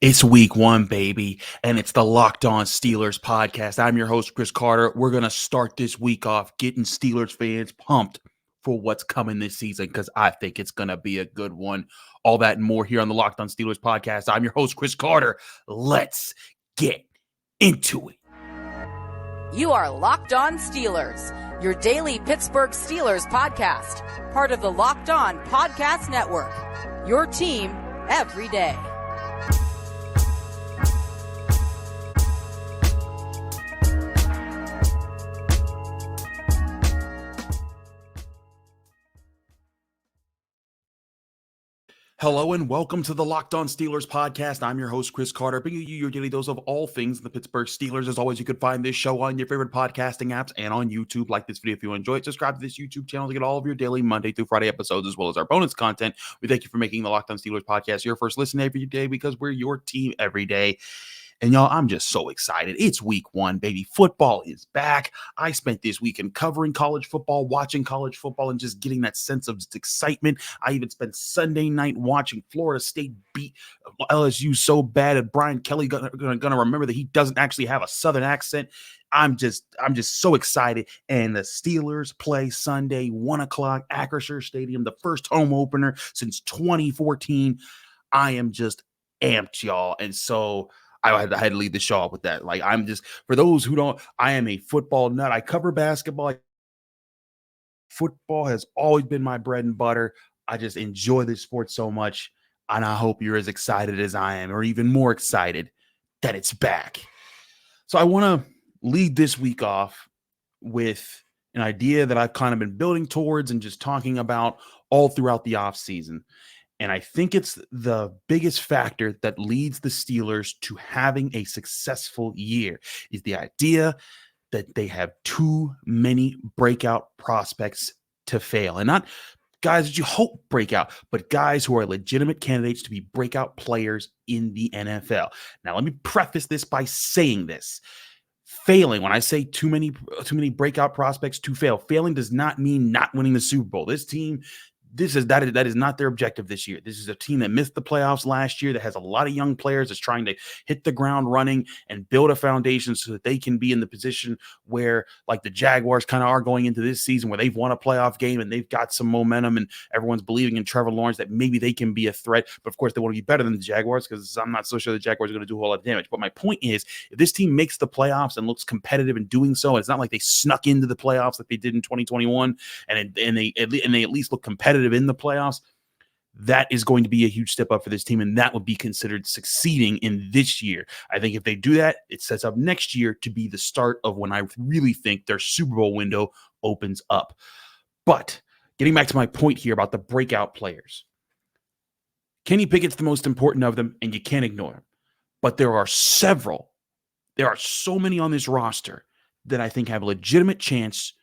It's week one, baby, and it's the Locked On Steelers podcast. I'm your host, Chris Carter. We're going to start this week off getting Steelers fans pumped for what's coming this season because I think it's going to be a good one. All that and more here on the Locked On Steelers podcast. I'm your host, Chris Carter. Let's get into it. You are Locked On Steelers, your daily Pittsburgh Steelers podcast, part of the Locked On Podcast Network, your team every day. Hello and welcome to the Locked On Steelers podcast. I'm your host, Chris Carter, bringing you your daily dose of all things the Pittsburgh Steelers. As always, you can find this show on your favorite podcasting apps and on YouTube. Like this video if you enjoy it. Subscribe to this YouTube channel to get all of your daily Monday through Friday episodes, as well as our bonus content. We thank you for making the Locked On Steelers podcast your first listen every day because we're your team every day. And y'all, I'm just so excited. It's week one, baby. Football is back. I spent this weekend covering college football, watching college football, and just getting that sense of excitement. I even spent Sunday night watching Florida State beat LSU so bad that Brian Kelly gonna remember that he doesn't actually have a Southern accent. I'm just so excited. And the Steelers play Sunday, 1 o'clock, Acrisure Stadium, the first home opener since 2014. I am just amped, y'all. And so I had to lead the show up with that. Like, I'm just, for those who don't, I am a football nut. I cover basketball. Football has always been my bread and butter. I just enjoy this sport so much. And I hope you're as excited as I am, or even more excited that it's back. So I want to lead this week off with an idea that I've kind of been building towards and just talking about all throughout the offseason. And I think it's the biggest factor that leads the Steelers to having a successful year is the idea that they have too many breakout prospects to fail. And not guys that you hope break out, but guys who are legitimate candidates to be breakout players in the NFL. Now, let me preface this by saying this. Failing, when I say too many breakout prospects to fail, failing does not mean not winning the Super Bowl. This team, that is not their objective this year. This is a team that missed the playoffs last year, that has a lot of young players, that's trying to hit the ground running and build a foundation so that they can be in the position where, like the Jaguars kind of are going into this season, where they've won a playoff game and they've got some momentum and everyone's believing in Trevor Lawrence that maybe they can be a threat. But of course, they want to be better than the Jaguars because I'm not so sure the Jaguars are going to do a whole lot of damage. But my point is, if this team makes the playoffs and looks competitive in doing so, it's not like they snuck into the playoffs like they did in 2021 and they at least look competitive in the playoffs, that is going to be a huge step up for this team, and that would be considered succeeding in this year. I think if they do that, it sets up next year to be the start of when I really think their Super Bowl window opens up. But getting back to my point here about the breakout players, Kenny Pickett's the most important of them, and you can't ignore him. But there are several. There are so many on this roster that I think have a legitimate chance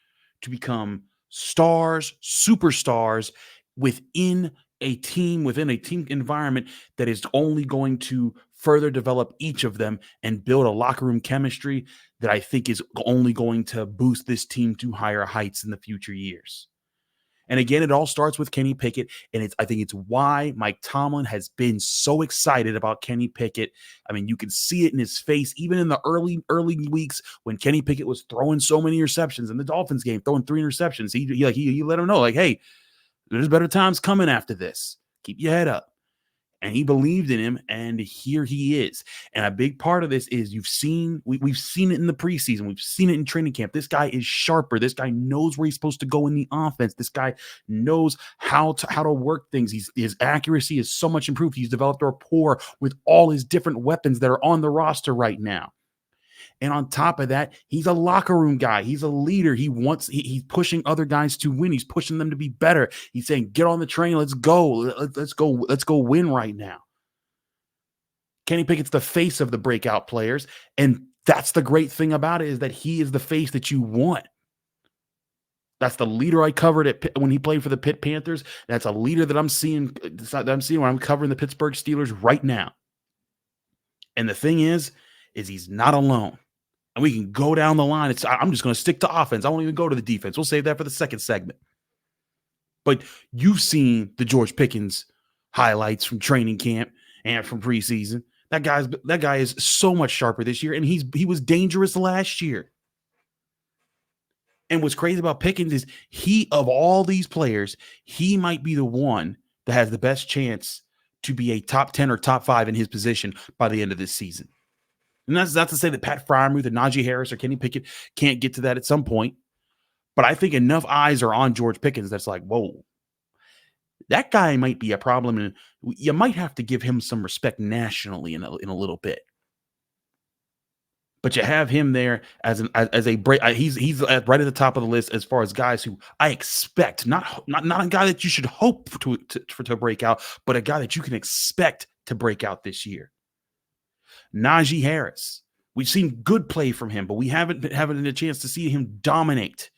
to become stars, superstars within a team environment that is only going to further develop each of them and build a locker room chemistry that I think is only going to boost this team to higher heights in the future years. And again, it all starts with Kenny Pickett, and I think it's why Mike Tomlin has been so excited about Kenny Pickett. I mean, you can see it in his face, even in the early weeks when Kenny Pickett was throwing so many interceptions in the Dolphins game, throwing 3 interceptions. He let him know, like, hey, there's better times coming after this. Keep your head up. And he believed in him, and here he is. And a big part of this is we've seen it in the preseason. We've seen it in training camp. This guy is sharper. This guy knows where he's supposed to go in the offense. This guy knows how to work things. His accuracy is so much improved. He's developed a rapport with all his different weapons that are on the roster right now. And on top of that, he's a locker room guy. He's a leader. He's pushing other guys to win. He's pushing them to be better. He's saying, get on the train. Let's go. Let's go win right now. Kenny Pickett's the face of the breakout players. And that's the great thing about it, is that he is the face that you want. That's the leader I covered when he played for the Pitt Panthers. That's a leader that I'm seeing when I'm covering the Pittsburgh Steelers right now. And the thing is he's not alone. And we can go down the line. I'm just going to stick to offense. I won't even go to the defense. We'll save that for the second segment. But you've seen the George Pickens highlights from training camp and from preseason. That guy is so much sharper this year, and he was dangerous last year. And what's crazy about Pickens is of all these players, he might be the one that has the best chance to be a top 10 or top 5 in his position by the end of this season. And that's not to say that Pat Freiermuth and Najee Harris or Kenny Pickett can't get to that at some point. But I think enough eyes are on George Pickens that's like, whoa, that guy might be a problem. And you might have to give him some respect nationally in a little bit. But you have him there as a break. He's right at the top of the list as far as guys who I expect, not a guy that you should hope to break out, but a guy that you can expect to break out this year. Najee Harris. We've seen good play from him, but we haven't a chance to see him dominate.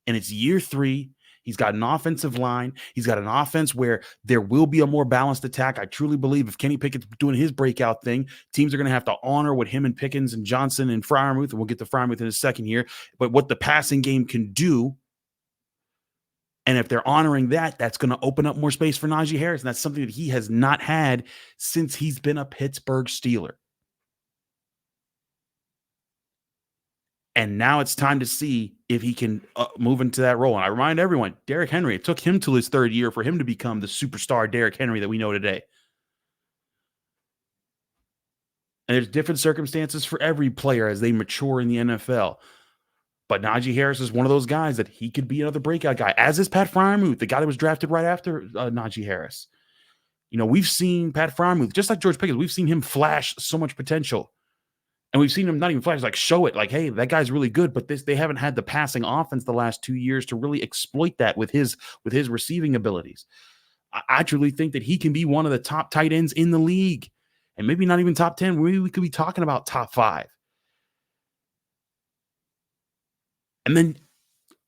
And it's year 3. He's got an offensive line. He's got an offense where there will be a more balanced attack. I truly believe if Kenny Pickett's doing his breakout thing, teams are going to have to honor what him and Pickens and Johnson and Freiermuth, and we'll get to Freiermuth in a second here, but what the passing game can do. And if they're honoring that, that's going to open up more space for Najee Harris. And that's something that he has not had since he's been a Pittsburgh Steeler. And now it's time to see if he can move into that role. And I remind everyone, Derrick Henry, it took him till his 3rd year for him to become the superstar Derrick Henry that we know today. And there's different circumstances for every player as they mature in the NFL. But Najee Harris is one of those guys that he could be another breakout guy, as is Pat Freiermuth, the guy that was drafted right after Najee Harris. You know, we've seen Pat Freiermuth, just like George Pickens, we've seen him flash so much potential. And we've seen him not even flash, like show it, like, hey, that guy's really good, but they haven't had the passing offense the last 2 years to really exploit that with his receiving abilities. I truly think that he can be one of the top tight ends in the league, and maybe not even top 10. Maybe we could be talking about top 5. And then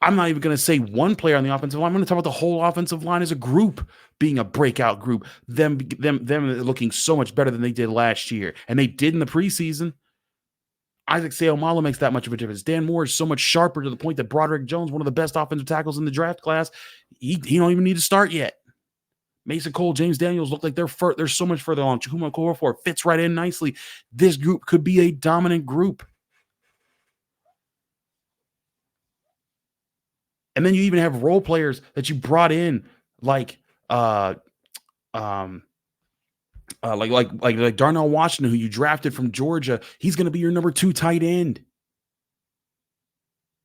I'm not even going to say one player on the offensive line. I'm going to talk about the whole offensive line as a group being a breakout group, them looking so much better than they did last year, and they did in the preseason. Isaac Seumalo makes that much of a difference. Dan Moore is so much sharper to the point that Broderick Jones, one of the best offensive tackles in the draft class, he don't even need to start yet. Mason Cole, James Daniels look like they're so much further along. Chukuma Okorafor fits right in nicely. This group could be a dominant group. And then you even have role players that you brought in like Darnell Washington, who you drafted from Georgia. He's going to be your number 2 tight end.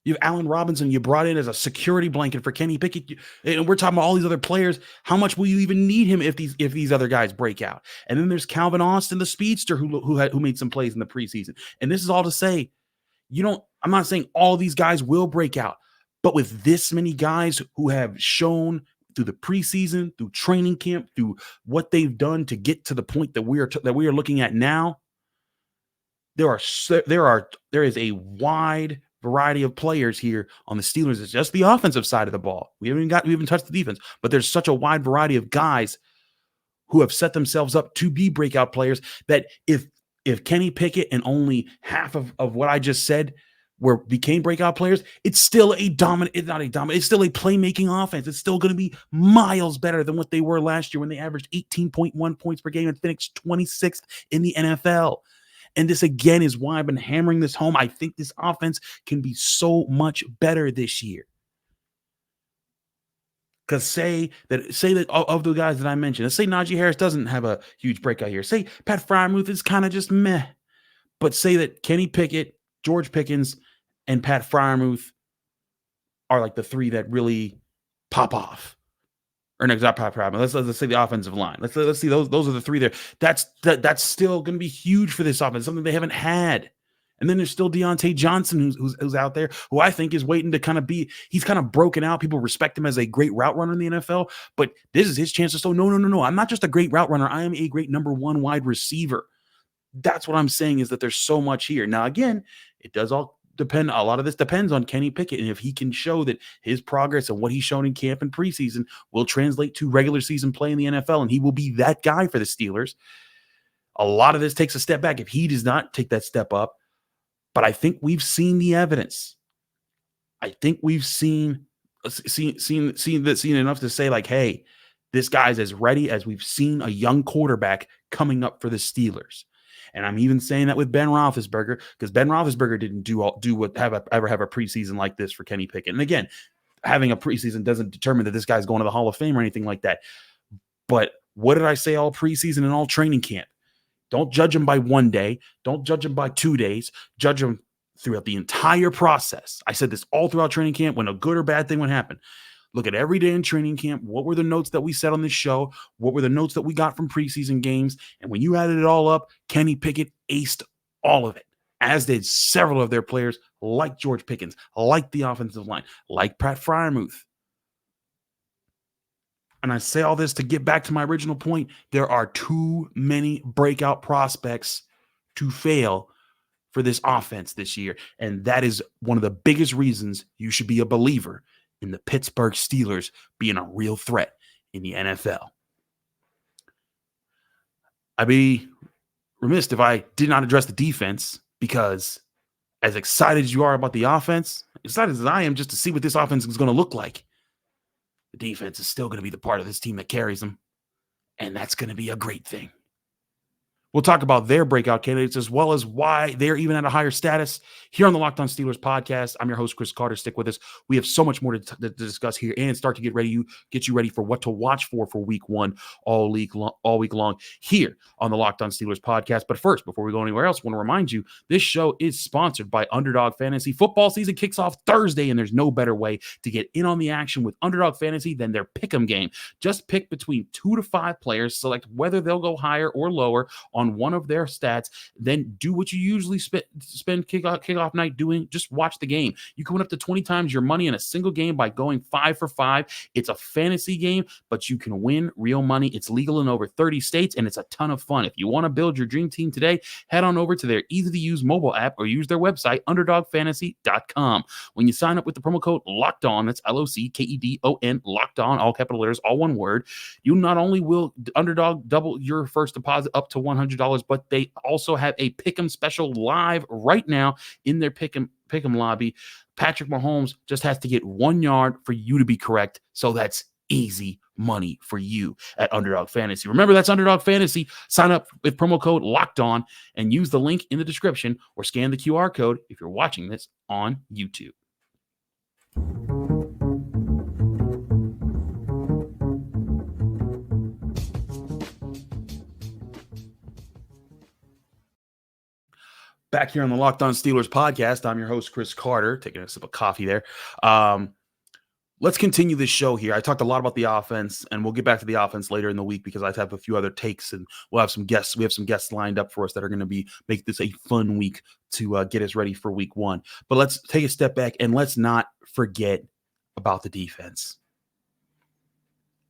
You have Allen Robinson you brought in as a security blanket for Kenny Pickett. And we're talking about all these other players. How much will you even need him if these other guys break out? And then there's Calvin Austin, the speedster, who made some plays in the preseason. And this is all to say, I'm not saying all these guys will break out, but with this many guys who have shown through the preseason, through training camp, through what they've done to get to the point that we are looking at now, there is a wide variety of players here on the Steelers. It's just the offensive side of the ball. We haven't touched the defense, but there's such a wide variety of guys who have set themselves up to be breakout players that if Kenny Pickett and only half of what I just said became breakout players, it's still it's still a playmaking offense. It's still going to be miles better than what they were last year when they averaged 18.1 points per game and finished 26th in the NFL. And this again is why I've been hammering this home. I think this offense can be so much better this year. Because say that of the guys that I mentioned, let's say Najee Harris doesn't have a huge breakout here. Say Pat Freiermuth is kind of just meh. But say that Kenny Pickett, George Pickens, and Pat Freiermuth are like the 3 that really pop off. Or no, not Pat Freiermuth. Let's say the offensive line. Let's see those are the 3 there. That's still going to be huge for this offense, something they haven't had. And then there's still Deontay Johnson who's out there, who I think is waiting to he's kind of broken out. People respect him as a great route runner in the NFL, but this is his chance to show, no. I'm not just a great route runner. I am a great number 1 wide receiver. That's what I'm saying, is that there's so much here. Now, again, it does all depend. A lot of this depends on Kenny Pickett, and if he can show that his progress and what he's shown in camp and preseason will translate to regular season play in the NFL, and he will be that guy for the Steelers. A lot of this takes a step back if he does not take that step up. But I think we've seen the evidence. I think we've seen enough to say, like, hey, this guy's as ready as we've seen a young quarterback coming up for the Steelers. And I'm even saying that with Ben Roethlisberger, because Ben Roethlisberger didn't ever have a preseason like this for Kenny Pickett. And again, having a preseason doesn't determine that this guy's going to the Hall of Fame or anything like that. But what did I say all preseason and all training camp? Don't judge him by 1 day. Don't judge him by 2 days. Judge him throughout the entire process. I said this all throughout training camp when a good or bad thing would happen. Look at every day in training camp. What were the notes that we said on this show? What were the notes that we got from preseason games? And when you added it all up, Kenny Pickett aced all of it, as did several of their players like George Pickens, like the offensive line, like Pat Freiermuth. And I say all this to get back to my original point. There are too many breakout prospects to fail for this offense this year. And that is one of the biggest reasons you should be a believer in the Pittsburgh Steelers being a real threat in the NFL. I'd be remiss if I did not address the defense, because as excited as you are about the offense, excited as I am just to see what this offense is going to look like, the defense is still going to be the part of this team that carries them, and that's going to be a great thing. We'll talk about their breakout candidates as well as why they're even at a higher status here on the Locked On Steelers podcast. I'm your host, Chris Carter. Stick with us. We have so much more to discuss here and start to get you ready for what to watch for week one all week long here on the Locked On Steelers podcast. But first, before we go anywhere else, I want to remind you this show is sponsored by Underdog Fantasy. Football season kicks off Thursday, and there's no better way to get in on the action with Underdog Fantasy than their pick'em game. Just pick between 2 to 5 players, select whether they'll go higher or lower on one of their stats, then do what you usually spend kickoff night doing. Just watch the game. You can win up to 20 times your money in a single game by going 5 for 5. It's a fantasy game, but you can win real money. It's legal in over 30 states, and it's a ton of fun. If you want to build your dream team today, head on over to their easy-to-use mobile app or use their website, underdogfantasy.com. When you sign up with the promo code Locked On, that's LOCKEDON, Locked On, all capital letters, all one word, you not only will Underdog double your first deposit up to $100, but they also have a Pick'em special live right now in their Pick'em lobby. Patrick Mahomes just has to get 1 yard for you to be correct, so that's easy money for you at Underdog Fantasy. Remember, that's Underdog Fantasy. Sign up with promo code Locked On and use the link in the description or scan the QR code if you're watching this on YouTube. Back here on the Locked On Steelers podcast, I'm your host, Chris Carter, taking a sip of coffee there. Let's continue this show here. I talked a lot about the offense, and we'll get back to the offense later in the week because I have a few other takes, and we'll have some guests. We have some guests lined up for us that are going to make this a fun week to get us ready for week one. But let's take a step back, and let's not forget about the defense.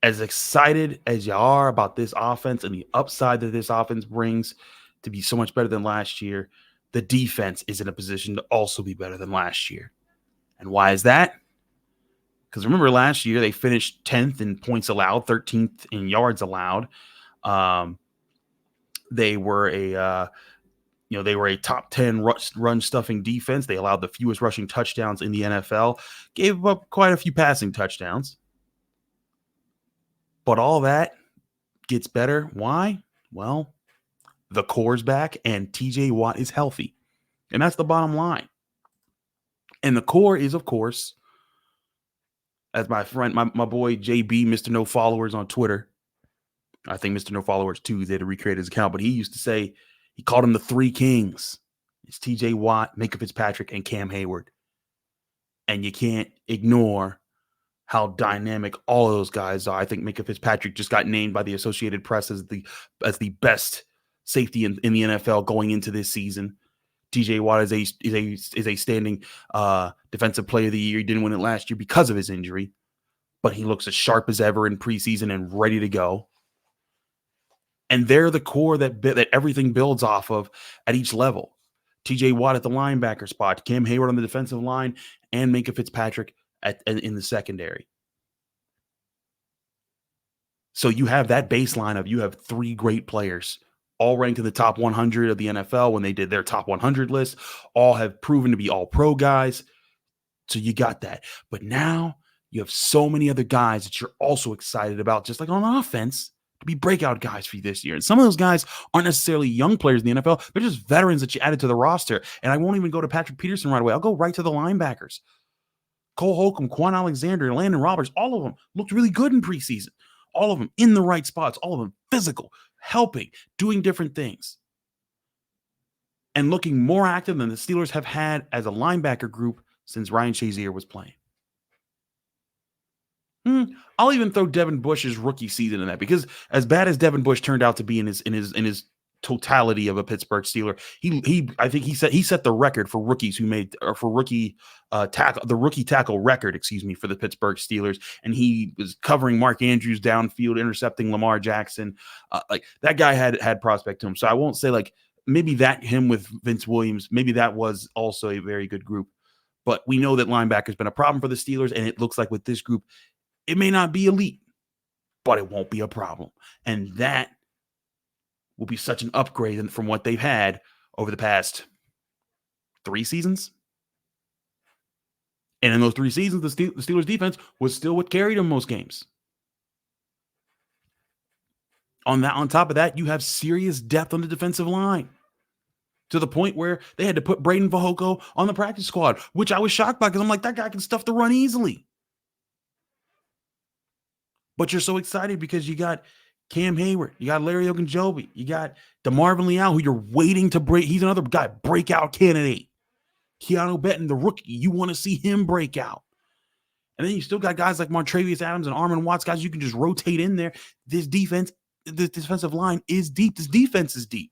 As excited as you are about this offense and the upside that this offense brings to be so much better than last year, the defense is in a position to also be better than last year. And why is that? Because remember, last year they finished 10th in points allowed, 13th in yards allowed. They were a top 10 run stuffing defense. They allowed the fewest rushing touchdowns in the NFL, gave up quite a few passing touchdowns. But all that gets better. Why? Well, the core's back and TJ Watt is healthy. And that's the bottom line. And the core is, of course, as my friend, my boy JB, Mr. No Followers on Twitter. I think Mr. No Followers too, they had to recreate his account, but he used to say, he called him the three kings. It's TJ Watt, Minkah Fitzpatrick, and Cam Heyward. And you can't ignore how dynamic all of those guys are. I think Minkah Fitzpatrick just got named by the Associated Press as the best safety in the NFL going into this season. TJ Watt is a standing defensive player of the year. He didn't win it last year because of his injury, but he looks as sharp as ever in preseason and ready to go. And they're the core that everything builds off of at each level. TJ Watt at the linebacker spot, Cam Heyward on the defensive line, and Minkah Fitzpatrick in the secondary. So you have that baseline of you have 3 great players, all ranked in the top 100 of the NFL when they did their top 100 list, all have proven to be all pro guys. So you got that. But now you have so many other guys that you're also excited about, just like on offense, to be breakout guys for you this year. And some of those guys aren't necessarily young players in the NFL. They're just veterans that you added to the roster. And I won't even go to Patrick Peterson right away. I'll go right to the linebackers. Cole Holcomb, Quan Alexander, Landon Roberts, all of them looked really good in preseason. All of them in the right spots. All of them physical, helping, doing different things. And looking more active than the Steelers have had as a linebacker group since Ryan Shazier was playing. I'll even throw Devin Bush's rookie season in that, because as bad as Devin Bush turned out to be in his totality of a Pittsburgh Steeler, I think he set the record for rookies who made for rookie tackle record, for the Pittsburgh Steelers, and he was covering Mark Andrews downfield, intercepting Lamar Jackson. Like that guy had prospect to him. So I won't say like maybe that him with Vince Williams, maybe that was also a very good group, but we know that linebacker's been a problem for the Steelers, and it looks like with this group, it may not be elite, but it won't be a problem. And that will be such an upgrade from what they've had over the past 3 seasons. And in those 3 seasons, the Steelers defense was still what carried them most games. On top of that, you have serious depth on the defensive line, to the point where they had to put Braden Fehoko on the practice squad, which I was shocked by, because I'm like, that guy can stuff the run easily. But you're so excited because you got Cam Heyward, you got Larry Ogunjobi, you got DeMarvin Leal, who you're waiting to break. He's another guy, breakout candidate. Keanu Benton, the rookie, you want to see him break out. And then you still got guys like Montravius Adams and Armon Watts, guys you can just rotate in there. This defensive line is deep. This defense is deep.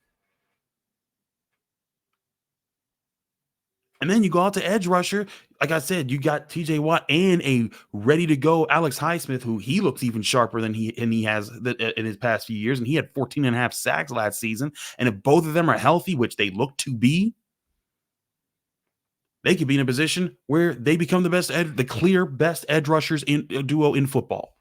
And then you go out to edge rusher. Like I said, you got TJ Watt and a ready-to-go Alex Highsmith, who he looks even sharper than he has in his past few years. And he had 14 and a half sacks last season. And if both of them are healthy, which they look to be, they could be in a position where they become the clear best edge rushers in a duo in football.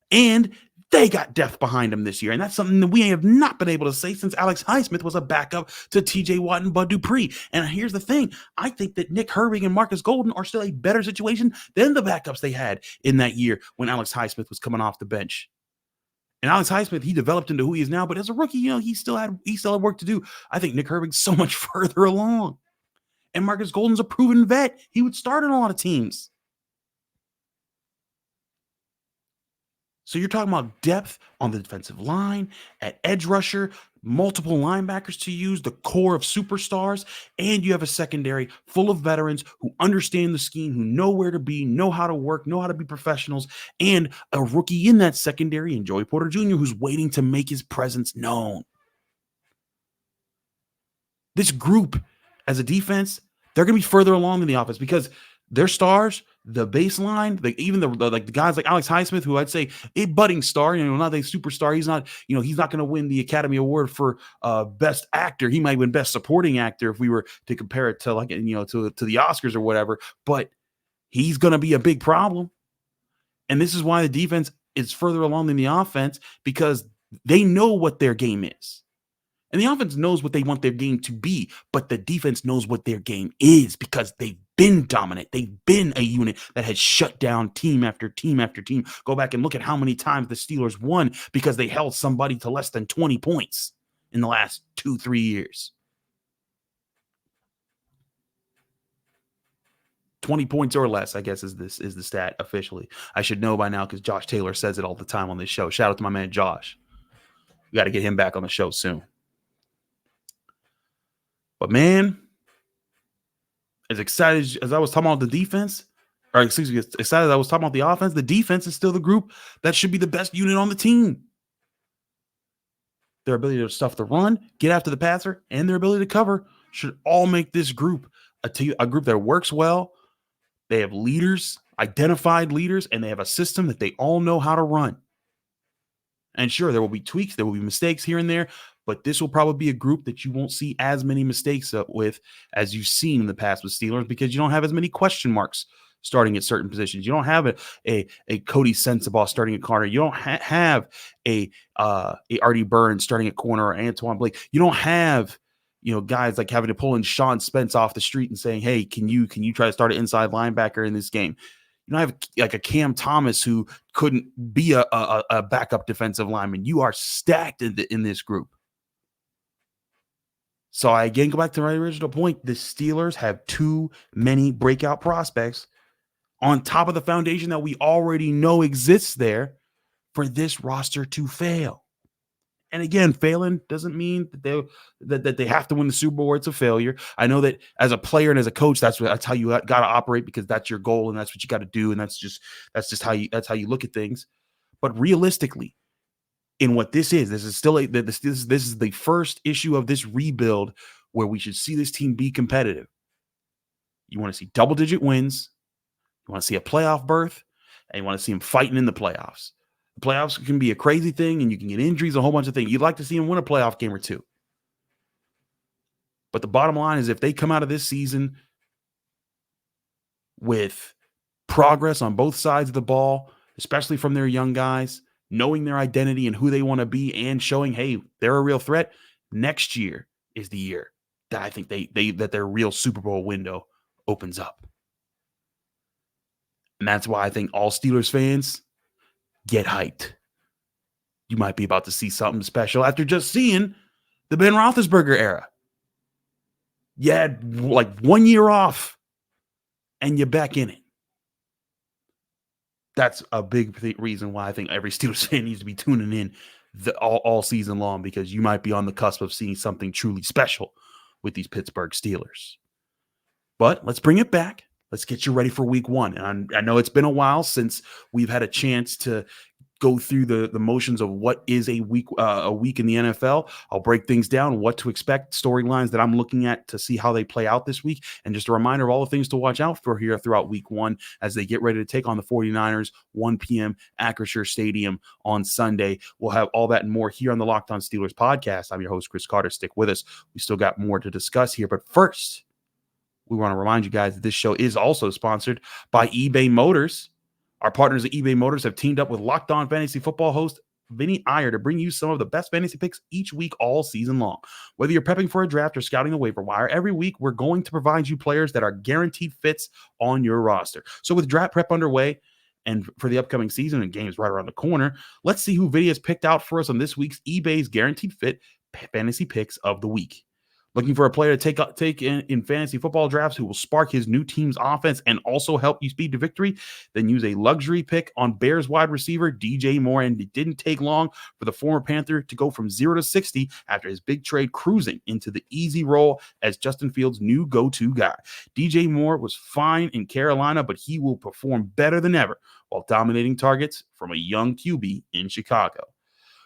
And they got depth behind them this year. And that's something that we have not been able to say since Alex Highsmith was a backup to TJ Watt and Bud Dupree. And here's the thing. I think that Nick Herbig and Marcus Golden are still a better situation than the backups they had in that year when Alex Highsmith was coming off the bench. And Alex Highsmith, he developed into who he is now, but as a rookie, he still had work to do. I think Nick Herbig's so much further along. And Marcus Golden's a proven vet. He would start on a lot of teams. So you're talking about depth on the defensive line, at edge rusher, multiple linebackers to use, the core of superstars, and you have a secondary full of veterans who understand the scheme, who know where to be, know how to work, know how to be professionals, and a rookie in that secondary, and Joey Porter Jr., who's waiting to make his presence known. This group, as a defense, they're going to be further along than the offense because their stars, the baseline, even the guys like Alex Highsmith, who I'd say a budding star, not a superstar. He's not, he's not going to win the Academy Award for best actor. He might win best supporting actor if we were to compare it to to the Oscars or whatever. But he's going to be a big problem, and this is why the defense is further along than the offense, because they know what their game is. And the offense knows what they want their game to be, but the defense knows what their game is because they've been dominant. They've been a unit that has shut down team after team after team. Go back and look at how many times the Steelers won because they held somebody to less than 20 points in the last 2-3 years. 20 points or less, I guess, is the stat officially. I should know by now because Josh Taylor says it all the time on this show. Shout out to my man Josh. We got to get him back on the show soon. But man, as excited as I was talking about the defense, excited as I was talking about the offense, the defense is still the group that should be the best unit on the team. Their ability to stuff the run, get after the passer, and their ability to cover should all make this group a group that works well. They have leaders, identified leaders, and they have a system that they all know how to run. And sure, there will be tweaks, there will be mistakes here and there, but this will probably be a group that you won't see as many mistakes with as you've seen in the past with Steelers because you don't have as many question marks starting at certain positions. You don't have a Cody Sensabaugh starting at corner. You don't have a Artie Burns starting at corner or Antoine Blake. You don't have guys like having to pull in Sean Spence off the street and saying, hey, can you try to start an inside linebacker in this game? You don't have like a Cam Thomas who couldn't be a backup defensive lineman. You are stacked in this group. So I again go back to my original point. The Steelers have too many breakout prospects on top of the foundation that we already know exists there for this roster to fail. And again, failing doesn't mean that they have to win the Super Bowl. It's a failure. I know that as a player and as a coach, that's how you got to operate, because that's your goal and that's what you got to do, and that's just how you look at things. But realistically, in what this is still this is the first issue of this rebuild where we should see this team be competitive. You want to see double-digit wins, you want to see a playoff berth, and you want to see them fighting in the playoffs. The playoffs can be a crazy thing, and you can get injuries, a whole bunch of things. You'd like to see them win a playoff game or two. But the bottom line is, if they come out of this season with progress on both sides of the ball, especially from their young guys, knowing their identity and who they want to be and showing, hey, they're a real threat, next year is the year that I think that their real Super Bowl window opens up. And that's why I think all Steelers fans, get hyped. You might be about to see something special after just seeing the Ben Roethlisberger era. You had like 1 year off, and you're back in it. That's a big reason why I think every Steelers fan needs to be tuning in all season long, because you might be on the cusp of seeing something truly special with these Pittsburgh Steelers. But let's bring it back. Let's get you ready for week one. And I know it's been a while since we've had a chance to go through the motions of what is a week in the NFL. I'll break things down, what to expect, storylines that I'm looking at to see how they play out this week, and just a reminder of all the things to watch out for here throughout week one as they get ready to take on the 49ers, 1 p.m. Acrisure Stadium on Sunday. We'll have all that and more here on the Locked On Steelers podcast. I'm your host, Chris Carter. Stick with us. We still got more to discuss here, but first, we want to remind you guys that this show is also sponsored by eBay Motors. Our partners at eBay Motors have teamed up with Locked On Fantasy Football host Vinny Iyer to bring you some of the best fantasy picks each week all season long. Whether you're prepping for a draft or scouting the waiver wire, every week we're going to provide you players that are guaranteed fits on your roster. So with draft prep underway and for the upcoming season and games right around the corner, let's see who Vinny has picked out for us on this week's eBay's Guaranteed Fit Fantasy Picks of the Week. Looking for a player to take in fantasy football drafts who will spark his new team's offense and also help you speed to victory? Then use a luxury pick on Bears wide receiver DJ Moore. And it didn't take long for the former Panther to go from 0 to 60 after his big trade, cruising into the easy role as Justin Fields' new go-to guy. DJ Moore was fine in Carolina, but he will perform better than ever while dominating targets from a young QB in Chicago.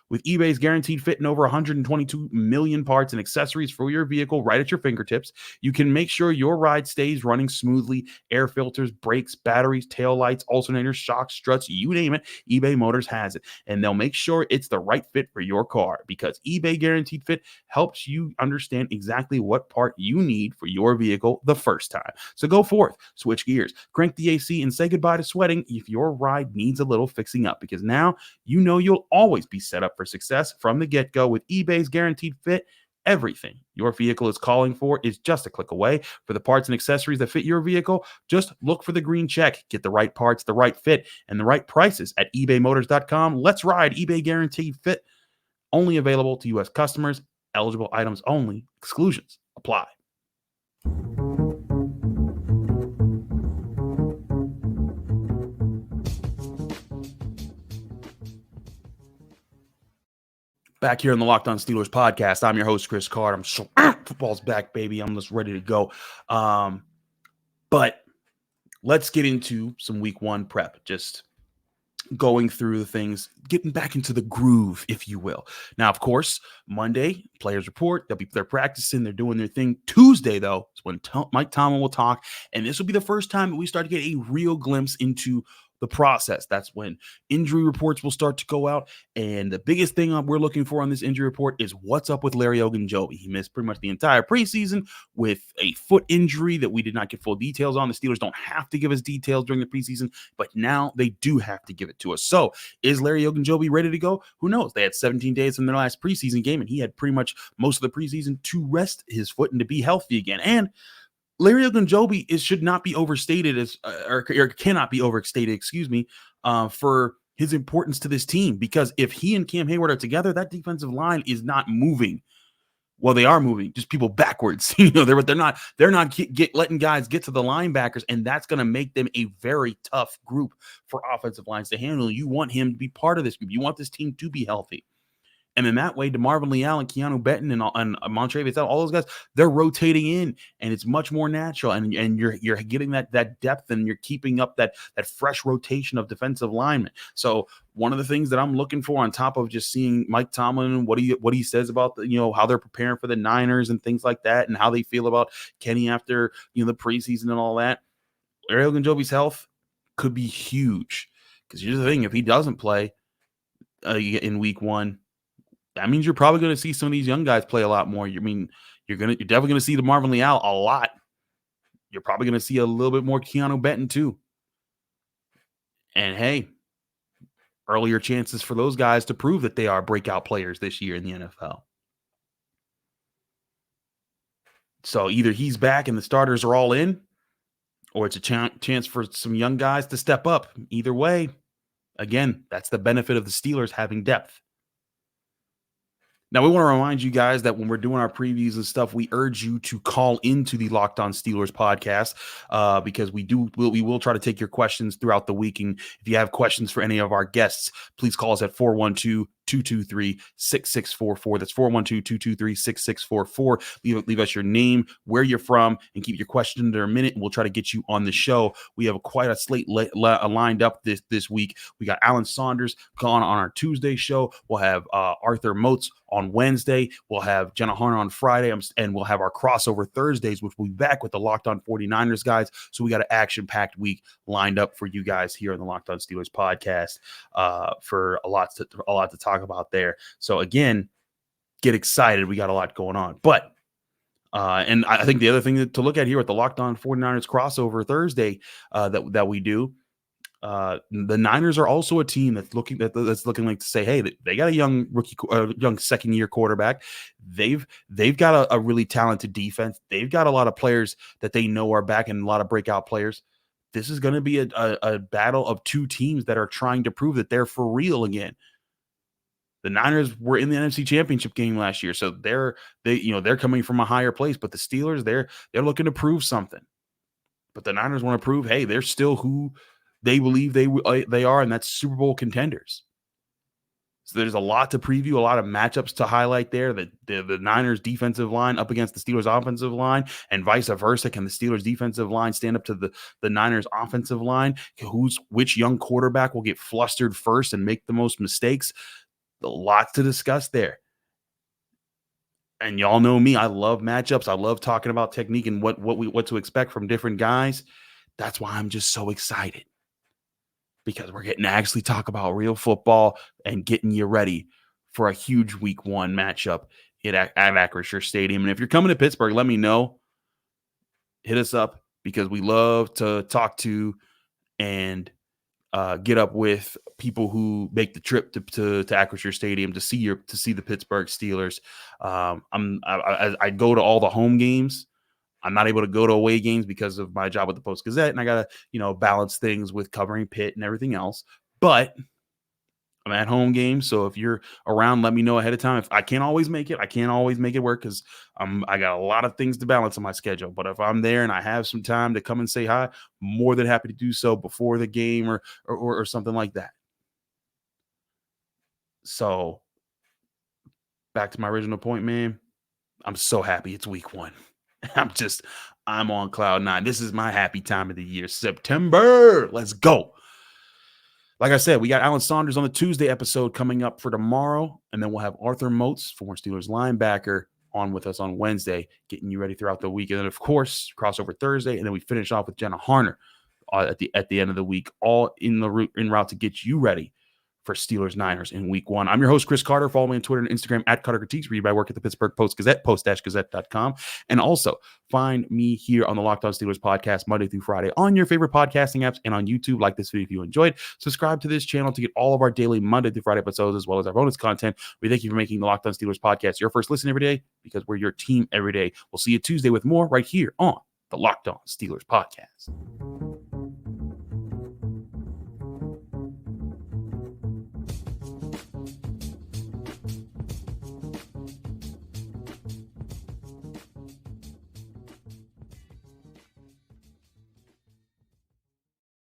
With eBay's Guaranteed Fit and over 122 million parts and accessories for your vehicle right at your fingertips, you can make sure your ride stays running smoothly. Air filters, brakes, batteries, taillights, alternators, shocks, struts, you name it, eBay Motors has it. And they'll make sure it's the right fit for your car, because eBay Guaranteed Fit helps you understand exactly what part you need for your vehicle the first time. So go forth, switch gears, crank the AC, and say goodbye to sweating if your ride needs a little fixing up, because now you know you'll always be set up for success from the get-go with eBay's Guaranteed Fit. Everything your vehicle is calling for is just a click away. For the parts and accessories that fit your vehicle, just look for the green check. Get the right parts, the right fit, and the right prices at ebaymotors.com. Let's ride. eBay Guaranteed Fit. Only available to U.S. customers. Eligible items only. Exclusions apply. Back here on the Locked On Steelers podcast, I'm your host, Chris Carter. I'm so football's back, baby. I'm just ready to go. But let's get into some week one prep. Just going through the things, getting back into the groove, if you will. Now, of course, Monday, players report. They're practicing. They're doing their thing. Tuesday, though, is when Mike Tomlin will talk. And this will be the first time that we start to get a real glimpse into the process. That's when injury reports will start to go out. And the biggest thing we're looking for on this injury report is what's up with Larry Ogunjobi. He missed pretty much the entire preseason with a foot injury that we did not get full details on. The Steelers don't have to give us details during the preseason, but now they do have to give it to us. So is Larry Ogunjobi ready to go? Who knows? They had 17 days from their last preseason game, and he had pretty much most of the preseason to rest his foot and to be healthy again. And Larry Ogunjobi should not be overstated or cannot be overstated, for his importance to this team, because if he and Cam Heyward are together, that defensive line is not moving. Well, they are moving, just people backwards. They're not letting guys get to the linebackers, and that's going to make them a very tough group for offensive lines to handle. You want him to be part of this group. You want this team to be healthy. And in that way, DeMarvin Leal and Keanu Benton and Montravius, all those guys, they're rotating in, and it's much more natural. And you're getting that depth, and you're keeping up that fresh rotation of defensive linemen. So one of the things that I'm looking for, on top of just seeing Mike Tomlin, what he says about how they're preparing for the Niners and things like that, and how they feel about Kenny after the preseason and all that, Larry Ogunjobi's health could be huge. Because here's the thing: if he doesn't play in week 1, that means you're probably going to see some of these young guys play a lot more. You're definitely going to see DeMarvin Leal a lot. You're probably going to see a little bit more Keanu Benton too. And hey, earlier chances for those guys to prove that they are breakout players this year in the NFL. So either he's back and the starters are all in, or it's a chance for some young guys to step up. Either way, again, that's the benefit of the Steelers having depth. Now, we want to remind you guys that when we're doing our previews and stuff, we urge you to call into the Locked On Steelers podcast because we will try to take your questions throughout the week. And if you have questions for any of our guests, please call us at 412-223-6644. That's 412-223-6644. Leave us your name, where you're from, and keep your question under a minute, and we'll try to get you on the show. We have quite a slate lined up this week. We got Alan Saunders on our Tuesday show. We'll have Arthur Moats on Wednesday. We'll have Jenna Harner on Friday, and we'll have our crossover Thursdays, which will be back with the Locked On 49ers guys. So we got an action-packed week lined up for you guys here on the Locked On Steelers podcast for a lot to talk about there. So again, get excited. We got a lot going on. But and I think the other thing to look at here with the Locked On 49ers crossover Thursday that we do, the Niners are also a team that's looking like to say, hey, they got a young young second-year quarterback. They've got a really talented defense. They've got a lot of players that they know are back, and a lot of breakout players. This is going to be a battle of two teams that are trying to prove that they're for real again. The Niners were in the NFC Championship game last year, so they're coming from a higher place. But the Steelers, they're looking to prove something. But the Niners want to prove, hey, they're still who they believe they are, and that's Super Bowl contenders. So there's a lot to preview, a lot of matchups to highlight there. The Niners defensive line up against the Steelers offensive line, and vice versa. Can the Steelers defensive line stand up to the Niners offensive line? Which young quarterback will get flustered first and make the most mistakes? A lot to discuss there. And y'all know me, I love matchups. I love talking about technique and what to expect from different guys. That's why I'm just so excited, because we're getting to actually talk about real football and getting you ready for a huge week 1 matchup at Acrisure Stadium. And if you're coming to Pittsburgh, let me know. Hit us up, because we love to talk to and get up with people who make the trip to Acrisure Stadium to see the Pittsburgh Steelers. I go to all the home games. I'm not able to go to away games because of my job with the Post-Gazette, and I got to, balance things with covering Pitt and everything else. But I'm at home games, so if you're around, let me know ahead of time. If I can't always make it, work because I got a lot of things to balance on my schedule. But if I'm there and I have some time to come and say hi, more than happy to do so before the game or something like that. So back to my original point, man. I'm so happy it's week 1. I'm on cloud 9. This is my happy time of the year. September. Let's go. Like I said, we got Alan Saunders on the Tuesday episode coming up for tomorrow. And then we'll have Arthur Moats, former Steelers linebacker, on with us on Wednesday, getting you ready throughout the week. And then, of course, crossover Thursday. And then we finish off with Jenna Harner at the end of the week, all en route to get you ready for Steelers Niners in week 1. I'm your host, Chris Carter. Follow me on Twitter and Instagram at Carter Critiques. Read my work at the Pittsburgh Post-Gazette, post-gazette.com. And also find me here on the Locked On Steelers podcast Monday through Friday on your favorite podcasting apps and on YouTube. Like this video if you enjoyed. Subscribe to this channel to get all of our daily Monday through Friday episodes, as well as our bonus content. We thank you for making the Locked On Steelers podcast your first listen every day, because we're your team every day. We'll see you Tuesday with more right here on the Locked On Steelers podcast.